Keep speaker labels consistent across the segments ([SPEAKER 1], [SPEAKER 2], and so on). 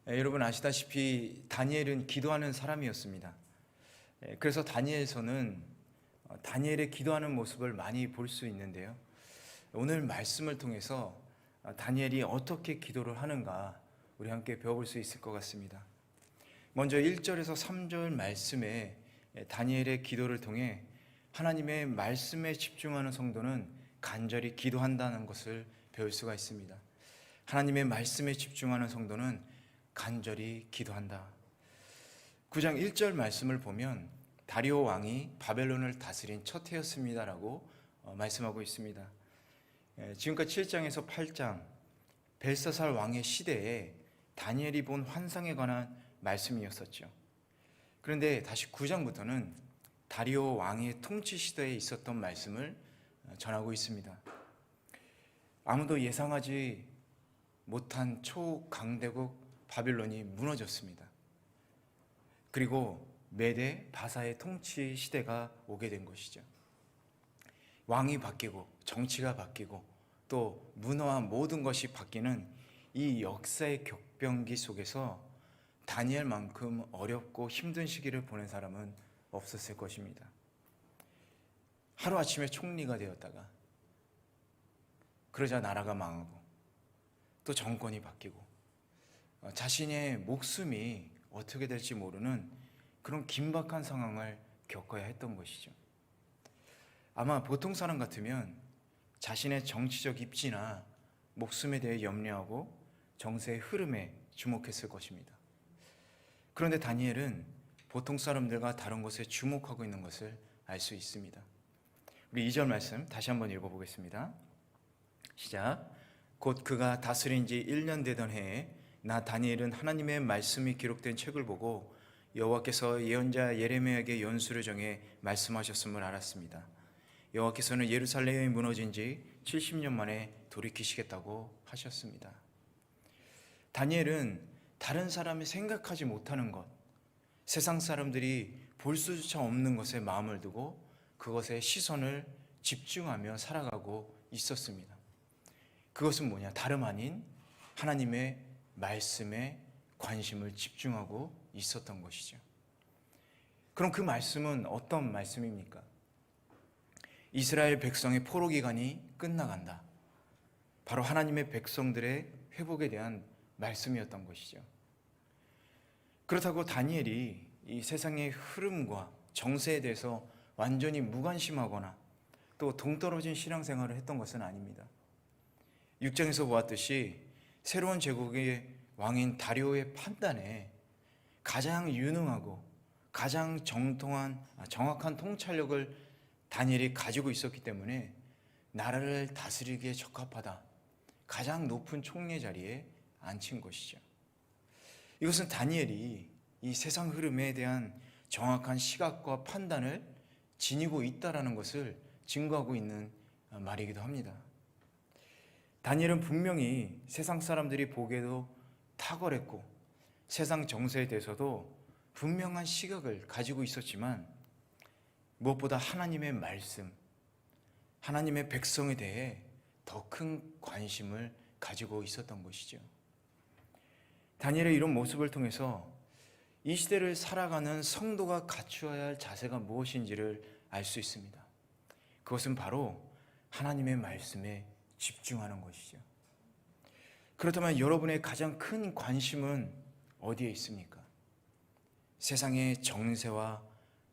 [SPEAKER 1] 여러분 아시다시피 다니엘은 기도하는 사람이었습니다. 그래서 다니엘서는 다니엘의 기도하는 모습을 많이 볼 수 있는데요. 오늘 말씀을 통해서 다니엘이 어떻게 기도를 하는가 우리 함께 배워볼 수 있을 것 같습니다. 먼저 1절에서 3절 말씀에 다니엘의 기도를 통해 하나님의 말씀에 집중하는 성도는 간절히 기도한다는 것을 배울 수가 있습니다. 하나님의 말씀에 집중하는 성도는 간절히 기도한다. 9장 1절 말씀을 보면 다리오 왕이 바벨론을 다스린 첫 해였습니다라고 말씀하고 있습니다. 지금까지 7장에서 8장 벨사살 왕의 시대에 다니엘이 본 환상에 관한 말씀이었었죠. 그런데 다시 9장부터는 다리오 왕의 통치 시대에 있었던 말씀을 전하고 있습니다. 아무도 예상하지 못한 초강대국 바빌론이 무너졌습니다. 그리고 메대 바사의 통치 시대가 오게 된 것이죠. 왕이 바뀌고 정치가 바뀌고 또 문화와 모든 것이 바뀌는 이 역사의 격변기 속에서 다니엘만큼 어렵고 힘든 시기를 보낸 사람은 없었을 것입니다. 하루아침에 총리가 되었다가 그러자 나라가 망하고 또 정권이 바뀌고 자신의 목숨이 어떻게 될지 모르는 그런 긴박한 상황을 겪어야 했던 것이죠. 아마 보통 사람 같으면 자신의 정치적 입지나 목숨에 대해 염려하고 정세의 흐름에 주목했을 것입니다. 그런데 다니엘은 보통 사람들과 다른 것에 주목하고 있는 것을 알 수 있습니다. 우리 2절 말씀 다시 한번 읽어보겠습니다. 시작. 곧 그가 다스린 지 1년 되던 해에 나 다니엘은 하나님의 말씀이 기록된 책을 보고 여호와께서 예언자 예레미야에게 연수를 정해 말씀하셨음을 알았습니다. 여호와께서는 예루살렘이 무너진 지 70년 만에 돌이키시겠다고 하셨습니다. 다니엘은 다른 사람이 생각하지 못하는 것, 세상 사람들이 볼 수조차 없는 것에 마음을 두고 그것에 시선을 집중하며 살아가고 있었습니다. 그것은 뭐냐? 다름 아닌 하나님의 말씀에 관심을 집중하고 있었던 것이죠. 그럼 그 말씀은 어떤 말씀입니까? 이스라엘 백성의 포로 기간이 끝나간다. 바로 하나님의 백성들의 회복에 대한 말씀이었던 것이죠. 그렇다고 다니엘이 이 세상의 흐름과 정세에 대해서 완전히 무관심하거나 또 동떨어진 신앙생활을 했던 것은 아닙니다. 6장에서 보았듯이 새로운 제국의 왕인 다리오의 판단에 가장 유능하고 가장 정확한 통찰력을 다니엘이 가지고 있었기 때문에 나라를 다스리기에 적합하다. 가장 높은 총리 자리에 앉힌 것이죠. 이것은 다니엘이 이 세상 흐름에 대한 정확한 시각과 판단을 지니고 있다는 것을 증거하고 있는 말이기도 합니다. 다니엘은 분명히 세상 사람들이 보기에도 탁월했고 세상 정세에 대해서도 분명한 시각을 가지고 있었지만 무엇보다 하나님의 말씀, 하나님의 백성에 대해 더 큰 관심을 가지고 있었던 것이죠. 다니엘의 이런 모습을 통해서 이 시대를 살아가는 성도가 갖추어야 할 자세가 무엇인지를 알 수 있습니다. 그것은 바로 하나님의 말씀에 집중하는 것이죠. 그렇다면 여러분의 가장 큰 관심은 어디에 있습니까? 세상의 정세와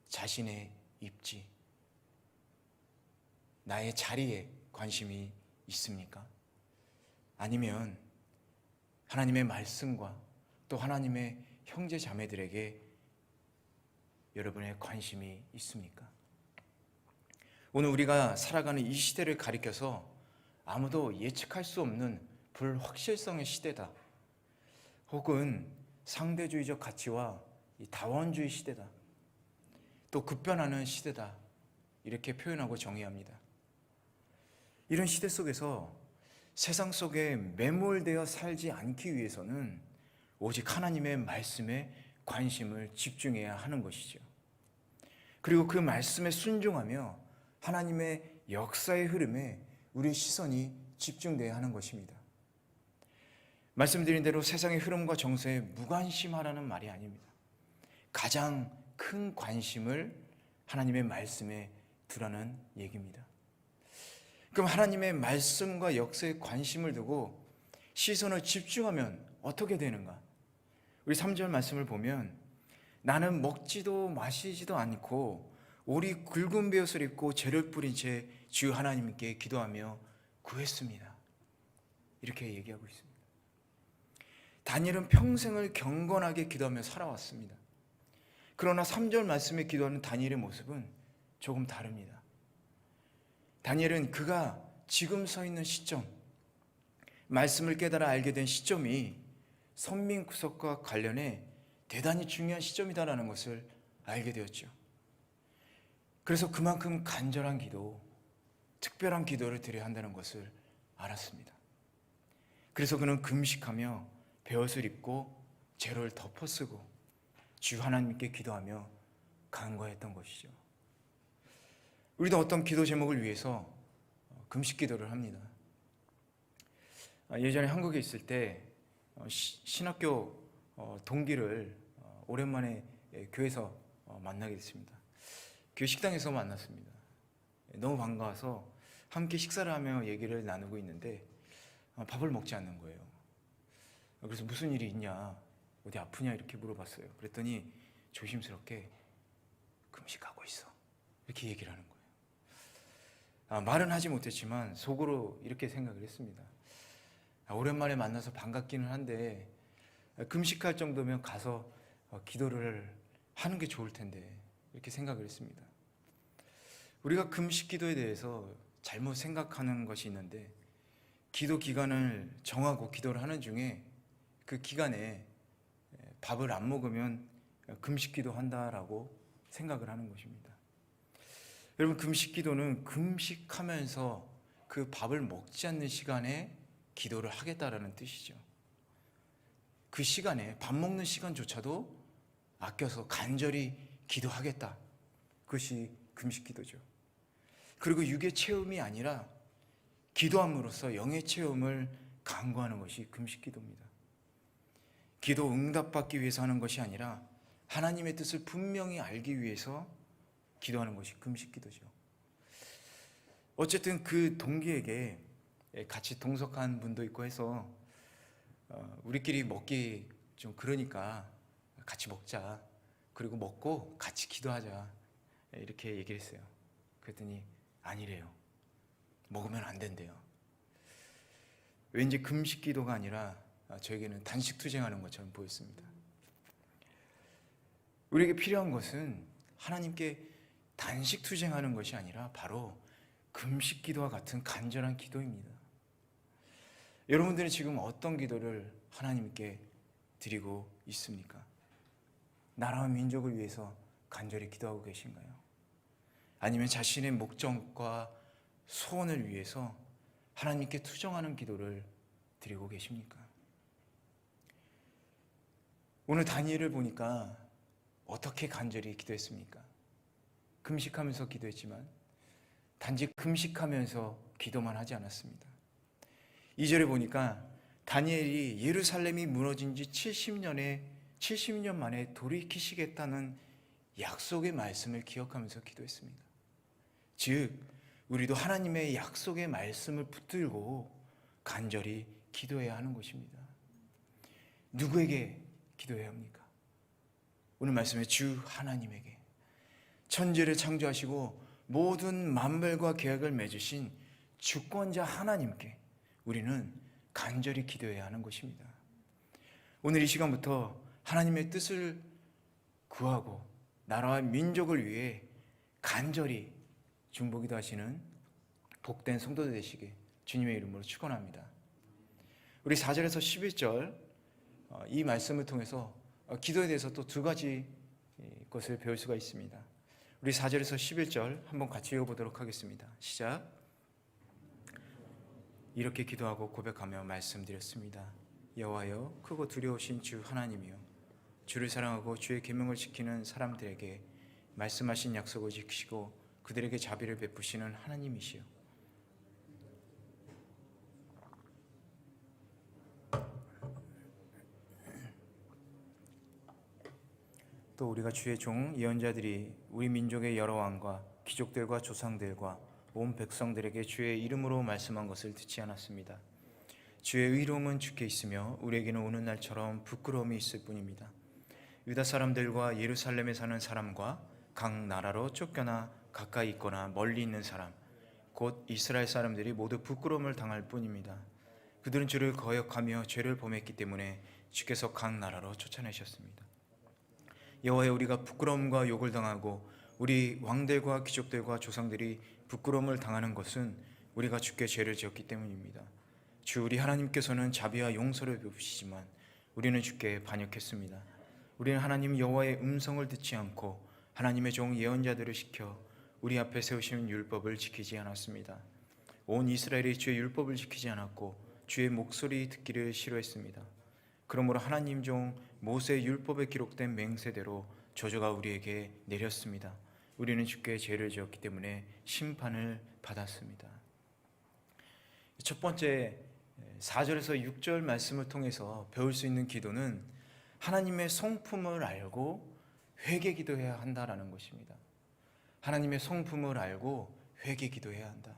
[SPEAKER 1] 자신의 입지, 나의 자리에 관심이 있습니까? 아니면 하나님의 말씀과 또 하나님의 형제 자매들에게 여러분의 관심이 있습니까? 오늘 우리가 살아가는 이 시대를 가리켜서 아무도 예측할 수 없는 불확실성의 시대다. 혹은 상대주의적 가치와 다원주의 시대다. 또 급변하는 시대다. 이렇게 표현하고 정의합니다. 이런 시대 속에서 세상 속에 매몰되어 살지 않기 위해서는 오직 하나님의 말씀에 관심을 집중해야 하는 것이죠. 그리고 그 말씀에 순종하며 하나님의 역사의 흐름에 우리의 시선이 집중되어야 하는 것입니다. 말씀드린 대로 세상의 흐름과 정세에 무관심하라는 말이 아닙니다. 가장 큰 관심을 하나님의 말씀에 두라는 얘기입니다. 그럼 하나님의 말씀과 역사에 관심을 두고 시선을 집중하면 어떻게 되는가? 우리 3절 말씀을 보면 나는 먹지도 마시지도 않고 오리 굵은 베옷을 입고 재를 뿌린 채 주 하나님께 기도하며 구했습니다. 이렇게 얘기하고 있습니다. 다니엘은 평생을 경건하게 기도하며 살아왔습니다. 그러나 3절 말씀에 기도하는 다니엘의 모습은 조금 다릅니다. 다니엘은 그가 지금 서 있는 시점, 말씀을 깨달아 알게 된 시점이 선민 구속과 관련해 대단히 중요한 시점이다라는 것을 알게 되었죠. 그래서 그만큼 간절한 기도, 특별한 기도를 드려야 한다는 것을 알았습니다. 그래서 그는 금식하며 베옷을 입고 재로를 덮어쓰고 주 하나님께 기도하며 간구했던 것이죠. 우리도 어떤 기도 제목을 위해서 금식 기도를 합니다. 예전에 한국에 있을 때 신학교 동기를 오랜만에 교회에서 만나게 됐습니다. 교회 식당에서 만났습니다. 너무 반가워서 함께 식사를 하며 얘기를 나누고 있는데 밥을 먹지 않는 거예요. 그래서 무슨 일이 있냐, 어디 아프냐 이렇게 물어봤어요. 그랬더니 조심스럽게 금식하고 있어 이렇게 얘기를 하는 거예요. 말은 하지 못했지만 속으로 이렇게 생각을 했습니다. 오랜만에 만나서 반갑기는 한데 금식할 정도면 가서 기도를 하는 게 좋을 텐데 이렇게 생각을 했습니다. 우리가 금식 기도에 대해서 잘못 생각하는 것이 있는데 기도 기간을 정하고 기도를 하는 중에 그 기간에 밥을 안 먹으면 금식 기도한다라고 생각을 하는 것입니다. 여러분, 금식 기도는 금식하면서 그 밥을 먹지 않는 시간에 기도를 하겠다라는 뜻이죠. 그 시간에 밥 먹는 시간조차도 아껴서 간절히 기도하겠다. 그것이 금식 기도죠. 그리고 육의 체험이 아니라 기도함으로써 영의 체험을 강구하는 것이 금식 기도입니다. 기도 응답받기 위해서 하는 것이 아니라 하나님의 뜻을 분명히 알기 위해서 기도하는 것이 금식 기도죠. 어쨌든 그 동기에게 같이 동석한 분도 있고 해서 우리끼리 먹기 좀 그러니까 같이 먹자. 그리고 먹고 같이 기도하자. 이렇게 얘기를 했어요. 그랬더니 아니래요. 먹으면 안 된대요. 왠지 금식 기도가 아니라 저에게는 단식 투쟁하는 것처럼 보였습니다. 우리에게 필요한 것은 하나님께 단식 투쟁하는 것이 아니라 바로 금식 기도와 같은 간절한 기도입니다. 여러분들은 지금 어떤 기도를 하나님께 드리고 있습니까? 나라와 민족을 위해서 간절히 기도하고 계신가요? 아니면 자신의 목적과 소원을 위해서 하나님께 투정하는 기도를 드리고 계십니까? 오늘 다니엘을 보니까 어떻게 간절히 기도했습니까? 금식하면서 기도했지만 단지 금식하면서 기도만 하지 않았습니다. 2절에 보니까 다니엘이 예루살렘이 무너진 지 70년 만에 돌이키시겠다는 약속의 말씀을 기억하면서 기도했습니다. 즉, 우리도 하나님의 약속의 말씀을 붙들고 간절히 기도해야 하는 것입니다. 누구에게 기도해야 합니까? 오늘 말씀에 주 하나님에게, 천지를 창조하시고 모든 만물과 계약을 맺으신 주권자 하나님께 우리는 간절히 기도해야 하는 것입니다. 오늘 이 시간부터 하나님의 뜻을 구하고 나라와 민족을 위해 간절히 중보기도 하시는 복된 성도들 되시길 주님의 이름으로 축원합니다. 우리 4절에서 11절 이 말씀을 통해서 기도에 대해서 또 두 가지 것을 배울 수가 있습니다. 우리 4절에서 11절 한번 같이 읽어보도록 하겠습니다. 시작. 이렇게 기도하고 고백하며 말씀드렸습니다. 여호와여, 크고 두려우신 주 하나님이여, 주를 사랑하고 주의 계명을 지키는 사람들에게 말씀하신 약속을 지키시고 그들에게 자비를 베푸시는 하나님이시여, 또 우리가 주의 종 예언자들이 우리 민족의 여러 왕과 귀족들과 조상들과 온 백성들에게 주의 이름으로 말씀한 것을 듣지 않았습니다. 주의 의로움은 주께 있으며 우리에게는 오는 날처럼 부끄러움이 있을 뿐입니다. 유다 사람들과 예루살렘에 사는 사람과 각 나라로 쫓겨나 가까이 있거나 멀리 있는 사람 곧 이스라엘 사람들이 모두 부끄러움을 당할 뿐입니다. 그들은 주를 거역하며 죄를 범했기 때문에 주께서 각 나라로 쫓아내셨습니다. 여호와여, 우리가 부끄러움과 욕을 당하고 우리 왕들과 귀족들과 조상들이 부끄러움을 당하는 것은 우리가 주께 죄를 지었기 때문입니다. 주 우리 하나님께서는 자비와 용서를 베푸시지만 우리는 주께 반역했습니다. 우리는 하나님 여호와의 음성을 듣지 않고 하나님의 종 예언자들을 시켜 우리 앞에 세우신 율법을 지키지 않았습니다. 온 이스라엘이 주의 율법을 지키지 않았고 주의 목소리 듣기를 싫어했습니다. 그러므로 하나님 종 모세의 율법에 기록된 맹세대로 저주가 우리에게 내렸습니다. 우리는 주께 죄를 지었기 때문에 심판을 받았습니다. 첫 번째 4절에서 6절 말씀을 통해서 배울 수 있는 기도는 하나님의 성품을 알고 회개 기도해야 한다라는 것입니다. 하나님의 성품을 알고 회개 기도해야 한다.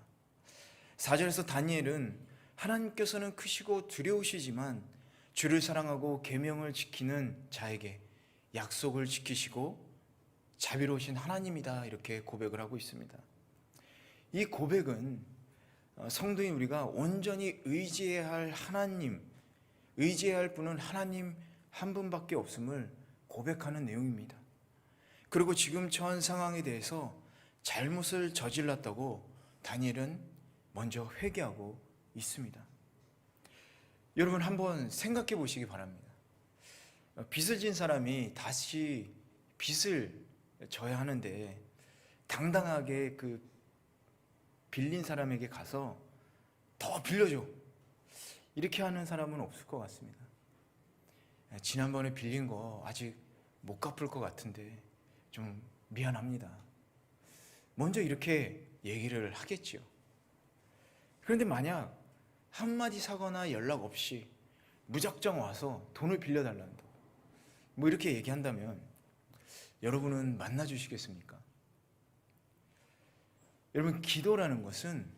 [SPEAKER 1] 4절에서 다니엘은 하나님께서는 크시고 두려우시지만 주를 사랑하고 계명을 지키는 자에게 약속을 지키시고 자비로우신 하나님이다, 이렇게 고백을 하고 있습니다. 이 고백은 성도인 우리가 온전히 의지해야 할 하나님, 의지해야 할 분은 하나님 한 분밖에 없음을 고백하는 내용입니다. 그리고 지금 처한 상황에 대해서 잘못을 저질렀다고 다니엘은 먼저 회개하고 있습니다. 여러분 한번 생각해 보시기 바랍니다. 빚을 진 사람이 다시 빚을 져야 하는데 당당하게 그 빌린 사람에게 가서 더 빌려줘, 이렇게 하는 사람은 없을 것 같습니다. 지난번에 빌린 거 아직 못 갚을 것 같은데 좀 미안합니다, 먼저 이렇게 얘기를 하겠지요. 그런데 만약 한마디 사거나 연락 없이 무작정 와서 돈을 빌려달란다, 뭐 이렇게 얘기한다면 여러분은 만나주시겠습니까? 여러분, 기도라는 것은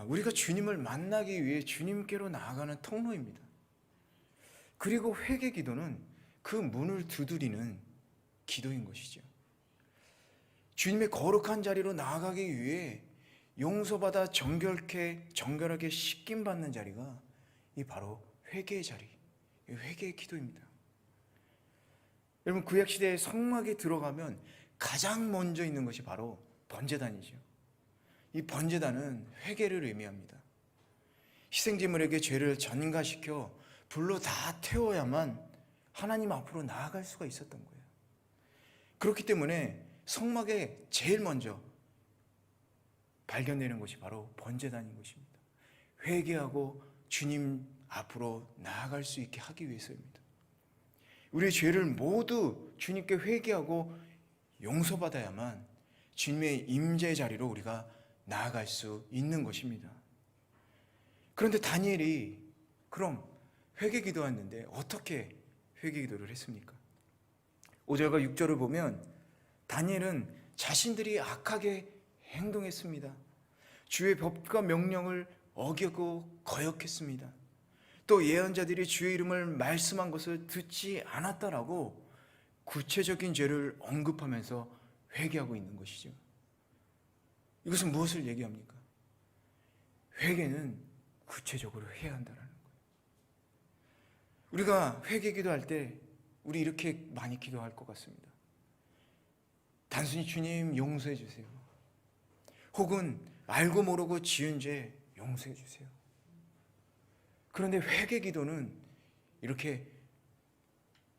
[SPEAKER 1] 우리가 주님을 만나기 위해 주님께로 나아가는 통로입니다. 그리고 회개 기도는 그 문을 두드리는 기도인 것이죠. 주님의 거룩한 자리로 나아가기 위해 용서받아 정결하게 씻김받는 자리가 이 바로 회개의 자리, 회개의 기도입니다. 여러분, 구약시대의 성막에 들어가면 가장 먼저 있는 것이 바로 번제단이죠. 이 번제단은 회개를 의미합니다. 희생제물에게 죄를 전가시켜 불로 다 태워야만 하나님 앞으로 나아갈 수가 있었던 거예요. 그렇기 때문에 성막에 제일 먼저 발견되는 것이 바로 번제단인 것입니다. 회개하고 주님 앞으로 나아갈 수 있게 하기 위해서입니다. 우리의 죄를 모두 주님께 회개하고 용서받아야만 주님의 임재 자리로 우리가 나아갈 수 있는 것입니다. 그런데 다니엘이 그럼 회개 기도했는데 어떻게 회개 기도를 했습니까? 5절과 6절을 보면 다니엘은 자신들이 악하게 행동했습니다. 주의 법과 명령을 어기고 거역했습니다. 또 예언자들이 주의 이름을 말씀한 것을 듣지 않았다라고 구체적인 죄를 언급하면서 회개하고 있는 것이죠. 이것은 무엇을 얘기합니까? 회개는 구체적으로 해야 한다는 거예요. 우리가 회개 기도할 때 우리 이렇게 많이 기도할 것 같습니다. 단순히 주님 용서해 주세요, 혹은 알고 모르고 지은 죄 용서해 주세요. 그런데 회개 기도는 이렇게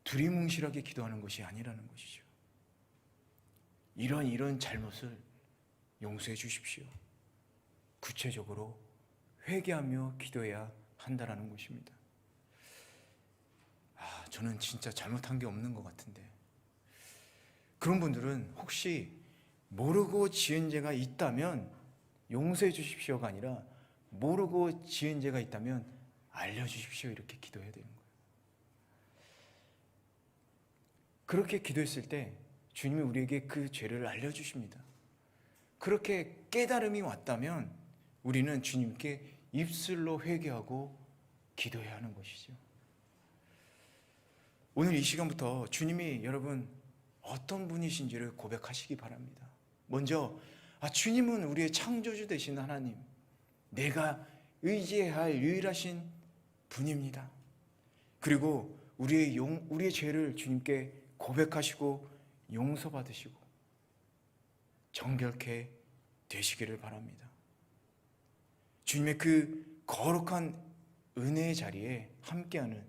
[SPEAKER 1] 두리뭉실하게 기도하는 것이 아니라는 것이죠. 이런 잘못을 용서해 주십시오, 구체적으로 회개하며 기도해야 한다는 것입니다. 저는 진짜 잘못한 게 없는 것 같은데, 그런 분들은 혹시 모르고 지은 죄가 있다면 용서해 주십시오가 아니라 모르고 지은 죄가 있다면 알려주십시오, 이렇게 기도해야 되는 거예요. 그렇게 기도했을 때 주님이 우리에게 그 죄를 알려주십니다. 그렇게 깨달음이 왔다면 우리는 주님께 입술로 회개하고 기도해야 하는 것이죠. 오늘 이 시간부터 주님이 여러분 어떤 분이신지를 고백하시기 바랍니다. 먼저 주님은 우리의 창조주 되신 하나님, 내가 의지해야 할 유일하신 분입니다. 그리고 우리의 죄를 주님께 고백하시고 용서받으시고 정결케 되시기를 바랍니다. 주님의 그 거룩한 은혜의 자리에 함께하는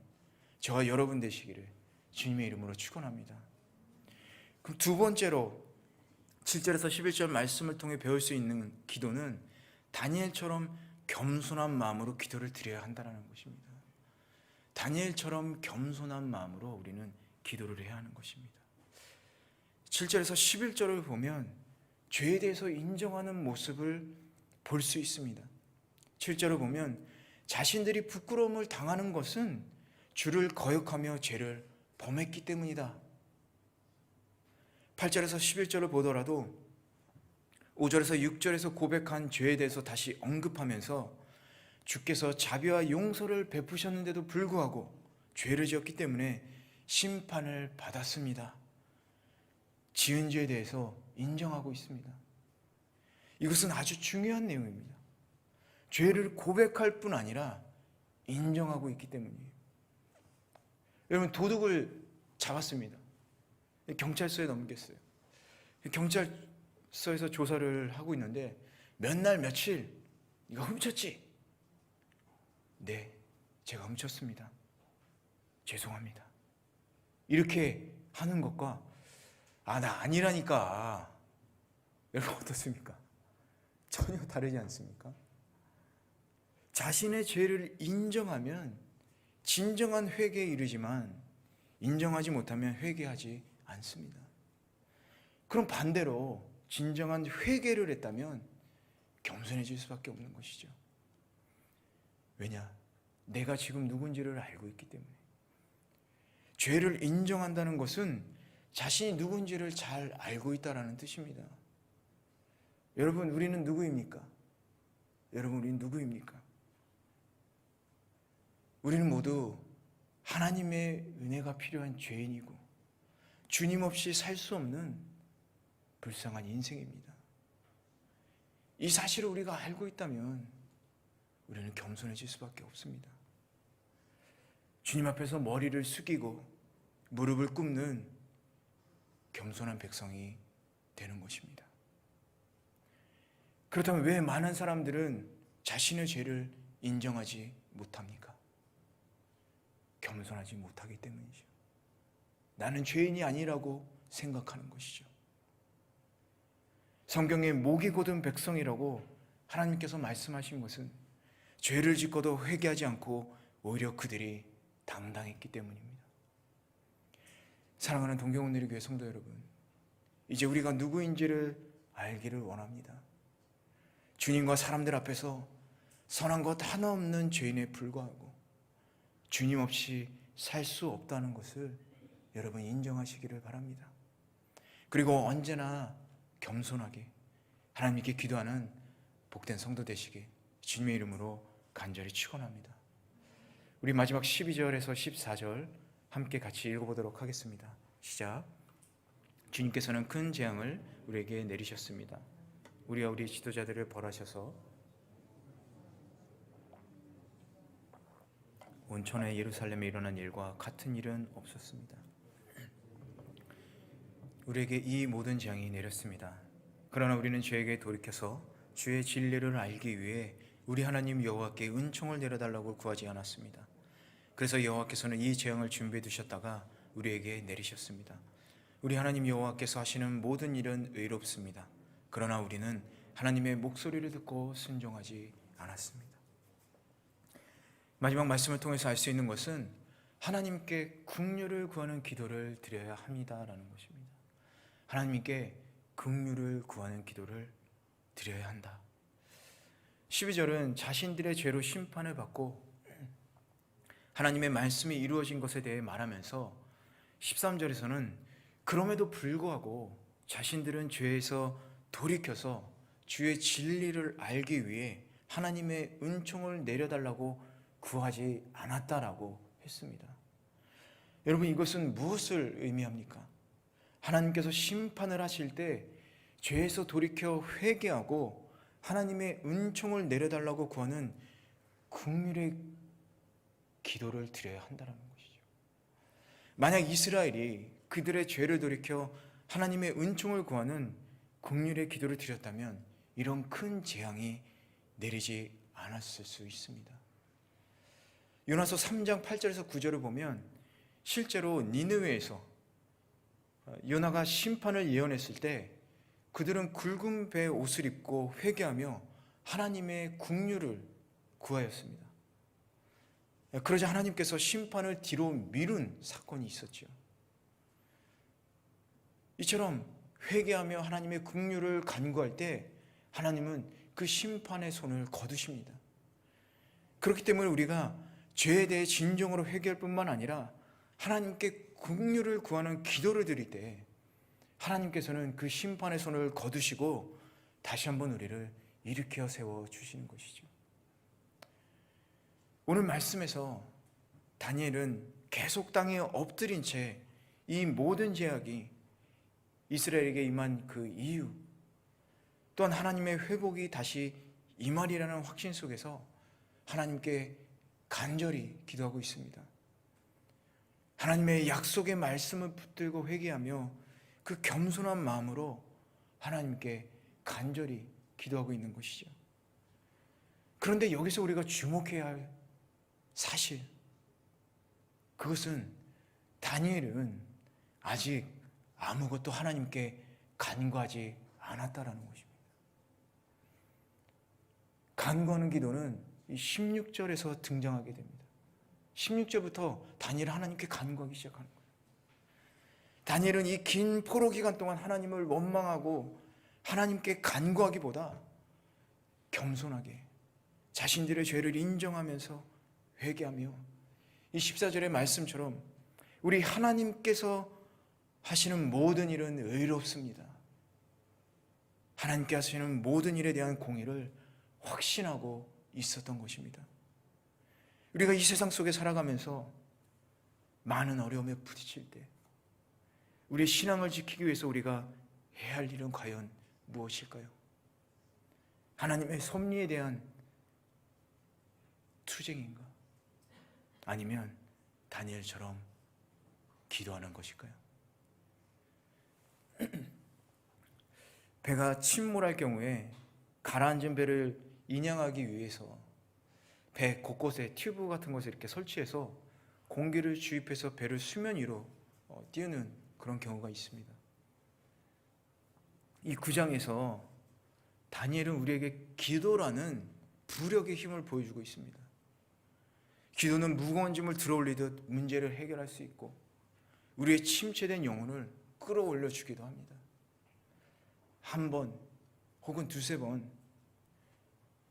[SPEAKER 1] 저와 여러분 되시기를 주님의 이름으로 축원합니다. 그럼 두 번째로 7절에서 11절 말씀을 통해 배울 수 있는 기도는 다니엘처럼 겸손한 마음으로 기도를 드려야 한다는 것입니다. 다니엘처럼 겸손한 마음으로 우리는 기도를 해야 하는 것입니다. 7절에서 11절을 보면 죄에 대해서 인정하는 모습을 볼 수 있습니다. 7절을 보면 자신들이 부끄러움을 당하는 것은 주를 거역하며 죄를 범했기 때문이다. 8절에서 11절을 보더라도 5절에서 6절에서 고백한 죄에 대해서 다시 언급하면서 주께서 자비와 용서를 베푸셨는데도 불구하고 죄를 지었기 때문에 심판을 받았습니다. 지은 죄에 대해서 인정하고 있습니다. 이것은 아주 중요한 내용입니다. 죄를 고백할 뿐 아니라 인정하고 있기 때문이에요. 여러분, 도둑을 잡았습니다. 경찰서에 넘겼어요. 경찰서에서 조사를 하고 있는데 몇 날 며칠 이거 훔쳤지? 네, 제가 훔쳤습니다. 죄송합니다. 이렇게 하는 것과 나 아니라니까, 여러분 어떻습니까? 전혀 다르지 않습니까? 자신의 죄를 인정하면 진정한 회개에 이르지만 인정하지 못하면 회개하지 않습니다. 그럼 반대로 진정한 회개를 했다면 겸손해질 수밖에 없는 것이죠. 왜냐? 내가 지금 누군지를 알고 있기 때문에. 죄를 인정한다는 것은 자신이 누군지를 잘 알고 있다는 뜻입니다. 여러분, 우리는 누구입니까? 여러분, 우리는 누구입니까? 우리는 모두 하나님의 은혜가 필요한 죄인이고 주님 없이 살 수 없는 불쌍한 인생입니다. 이 사실을 우리가 알고 있다면 우리는 겸손해질 수밖에 없습니다. 주님 앞에서 머리를 숙이고 무릎을 꿇는 겸손한 백성이 되는 것입니다. 그렇다면 왜 많은 사람들은 자신의 죄를 인정하지 못합니까? 겸손하지 못하기 때문이죠. 나는 죄인이 아니라고 생각하는 것이죠. 성경에 목이 곧은 백성이라고 하나님께서 말씀하신 것은 죄를 짓고도 회개하지 않고 오히려 그들이 당당했기 때문입니다. 사랑하는 동경원누리교회 성도 여러분, 이제 우리가 누구인지를 알기를 원합니다. 주님과 사람들 앞에서 선한 것 하나 없는 죄인에 불과하고 주님 없이 살 수 없다는 것을 여러분 인정하시기를 바랍니다. 그리고 언제나 겸손하게 하나님께 기도하는 복된 성도 되시길 주님의 이름으로 간절히 축원합니다. 우리 마지막 12절에서 14절 함께 같이 읽어보도록 하겠습니다. 시작. 주님께서는 큰 재앙을 우리에게 내리셨습니다. 우리와 우리 지도자들을 벌하셔서 온 천하의 예루살렘에 일어난 일과 같은 일은 없었습니다. 우리에게 이 모든 재앙이 내렸습니다. 그러나 우리는 죄에게 돌이켜서 주의 진리를 알기 위해 우리 하나님 여호와께 은총을 내려달라고 구하지 않았습니다. 그래서 여호와께서는 이 재앙을 준비해 두셨다가 우리에게 내리셨습니다. 우리 하나님 여호와께서 하시는 모든 일은 의롭습니다. 그러나 우리는 하나님의 목소리를 듣고 순종하지 않았습니다. 마지막 말씀을 통해서 알 수 있는 것은 하나님께 긍휼을 구하는 기도를 드려야 합니다라는 것입니다. 하나님께 긍휼을 구하는 기도를 드려야 한다. 12절은 자신들의 죄로 심판을 받고 하나님의 말씀이 이루어진 것에 대해 말하면서 13절에서는 그럼에도 불구하고 자신들은 죄에서 돌이켜서 주의 진리를 알기 위해 하나님의 은총을 내려달라고 구하지 않았다라고 했습니다. 여러분, 이것은 무엇을 의미합니까? 하나님께서 심판을 하실 때 죄에서 돌이켜 회개하고 하나님의 은총을 내려달라고 구하는 긍휼의 기도를 드려야 한다는 것이죠. 만약 이스라엘이 그들의 죄를 돌이켜 하나님의 은총을 구하는 긍휼의 기도를 드렸다면 이런 큰 재앙이 내리지 않았을 수 있습니다. 요나서 3장 8절에서 9절을 보면 실제로 니느웨에서 요나가 심판을 예언했을 때 그들은 굵은 배의 옷을 입고 회개하며 하나님의 긍휼을 구하였습니다. 그러자 하나님께서 심판을 뒤로 미룬 사건이 있었죠. 이처럼 회개하며 하나님의 긍휼을 간구할 때 하나님은 그 심판의 손을 거두십니다. 그렇기 때문에 우리가 죄에 대해 진정으로 회개할 뿐만 아니라 하나님께 긍휼을 구하는 기도를 드릴 때 하나님께서는 그 심판의 손을 거두시고 다시 한번 우리를 일으켜 세워 주시는 것이죠. 오늘 말씀에서 다니엘은 계속 땅에 엎드린 채 이 모든 죄악이 이스라엘에게 임한 그 이유, 또한 하나님의 회복이 다시 임하리라는 확신 속에서 하나님께 간절히 기도하고 있습니다. 하나님의 약속의 말씀을 붙들고 회개하며 그 겸손한 마음으로 하나님께 간절히 기도하고 있는 것이죠. 그런데 여기서 우리가 주목해야 할 사실, 그것은 다니엘은 아직 아무것도 하나님께 간구하지 않았다라는 것입니다. 간구하는 기도는 이 16절에서 등장하게 됩니다. 16절부터 다니엘은 하나님께 간구하기 시작하는 거예요. 다니엘은 이 긴 포로 기간 동안 하나님을 원망하고 하나님께 간구하기보다 겸손하게 자신들의 죄를 인정하면서 회개하며 이 14절의 말씀처럼 우리 하나님께서 하시는 모든 일은 의롭습니다. 하나님께 하시는 모든 일에 대한 공의를 확신하고 있었던 것입니다. 우리가 이 세상 속에 살아가면서 많은 어려움에 부딪힐 때 우리의 신앙을 지키기 위해서 우리가 해야 할 일은 과연 무엇일까요? 하나님의 섭리에 대한 투쟁인가? 아니면 다니엘처럼 기도하는 것일까요? 배가 침몰할 경우에 가라앉은 배를 인양하기 위해서 배 곳곳에 튜브 같은 것을 이렇게 설치해서 공기를 주입해서 배를 수면 위로 띄우는 그런 경우가 있습니다. 이 9장에서 다니엘은 우리에게 기도라는 부력의 힘을 보여주고 있습니다. 기도는 무거운 짐을 들어올리듯 문제를 해결할 수 있고 우리의 침체된 영혼을 끌어올려 주기도 합니다. 한 번 혹은 두세 번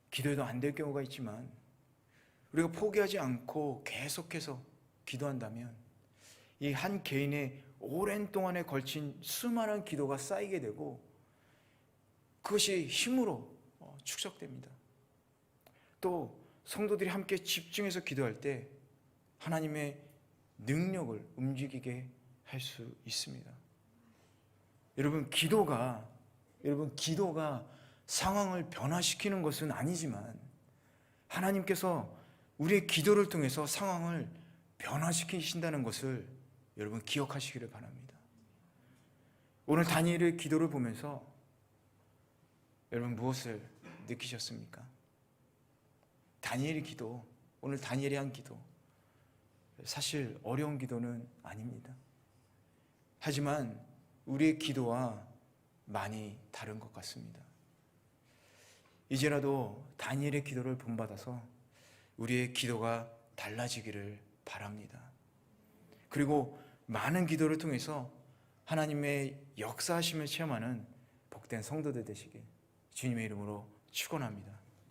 [SPEAKER 1] 기도해도 안 될 경우가 있지만 우리가 포기하지 않고 계속해서 기도한다면 이 한 개인의 오랜 동안에 걸친 수많은 기도가 쌓이게 되고 그것이 힘으로 축적됩니다. 또 성도들이 함께 집중해서 기도할 때 하나님의 능력을 움직이게 할 수 있습니다. 여러분, 기도가 상황을 변화시키는 것은 아니지만 하나님께서 우리의 기도를 통해서 상황을 변화시키신다는 것을 여러분 기억하시기를 바랍니다. 오늘 다니엘의 기도를 보면서 여러분 무엇을 느끼셨습니까? 다니엘의 기도, 오늘 다니엘이 한 기도, 사실 어려운 기도는 아닙니다. 하지만 우리의 기도와 많이 다른 것 같습니다. 이제라도 다니엘의 기도를 본받아서 우리의 기도가 달라지기를 바랍니다. 그리고 많은 기도를 통해서 하나님의 역사하심을 체험하는 복된 성도들 되시길 주님의 이름으로 축원합니다.